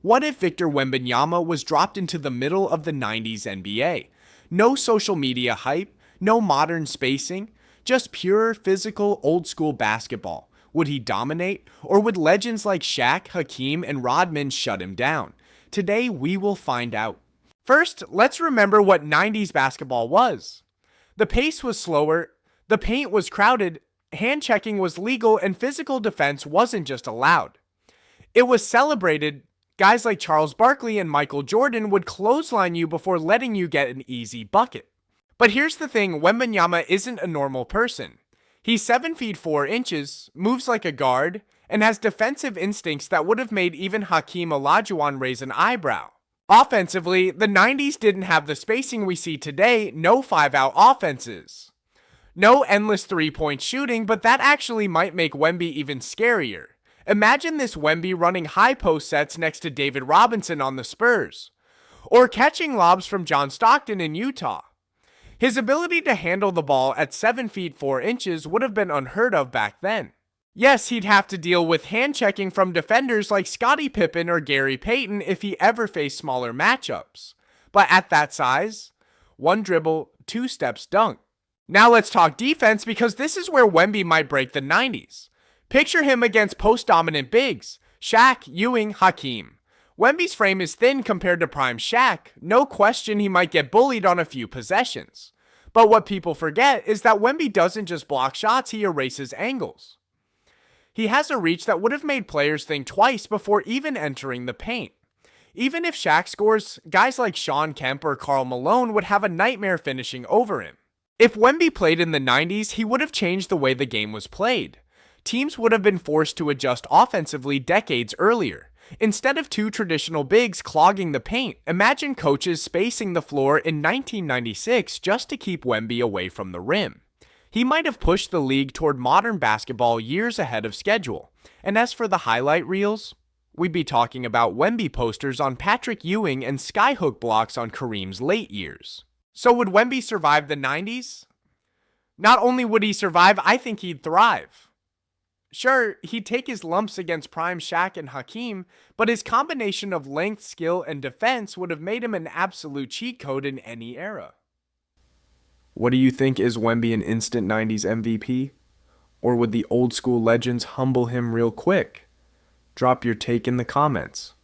What if Victor Wembanyama was dropped into the middle of the 90s NBA? No social media hype, no modern spacing, just pure physical old-school basketball. Would he dominate, or would legends like Shaq, Hakeem, and Rodman shut him down? Today, we will find out. First, let's remember what 90s basketball was. The pace was slower, the paint was crowded, hand-checking was legal, and physical defense wasn't just allowed. It was celebrated. Guys like Charles Barkley and Michael Jordan would clothesline you before letting you get an easy bucket. But here's the thing, Wembanyama isn't a normal person. He's 7 feet 4 inches, moves like a guard, and has defensive instincts that would have made even Hakeem Olajuwon raise an eyebrow. Offensively, the 90s didn't have the spacing we see today, no 5-out offenses. No endless three-point shooting, but that actually might make Wemby even scarier. Imagine this Wemby running high post sets next to David Robinson on the Spurs, or catching lobs from John Stockton in Utah. His ability to handle the ball at 7 feet 4 inches would have been unheard of back then. Yes, he'd have to deal with hand-checking from defenders like Scottie Pippen or Gary Payton if he ever faced smaller matchups. But at that size, one dribble, 2 steps dunk. Now let's talk defense, because this is where Wemby might break the 90s. Picture him against post-dominant bigs, Shaq, Ewing, Hakeem. Wemby's frame is thin compared to prime Shaq. No question he might get bullied on a few possessions. But what people forget is that Wemby doesn't just block shots, he erases angles. He has a reach that would have made players think twice before even entering the paint. Even if Shaq scores, guys like Shawn Kemp or Karl Malone would have a nightmare finishing over him. If Wemby played in the 90s, he would have changed the way the game was played. Teams would have been forced to adjust offensively decades earlier. Instead of 2 traditional bigs clogging the paint, imagine coaches spacing the floor in 1996 just to keep Wemby away from the rim. He might have pushed the league toward modern basketball years ahead of schedule. And as for the highlight reels, we'd be talking about Wemby posters on Patrick Ewing and skyhook blocks on Kareem's late years. So would Wemby survive the 90s? Not only would he survive, I think he'd thrive. Sure, he'd take his lumps against prime Shaq and Hakeem, but his combination of length, skill, and defense would have made him an absolute cheat code in any era. What do you think? Is Wemby an instant 90s MVP? Or would the old school legends humble him real quick? Drop your take in the comments.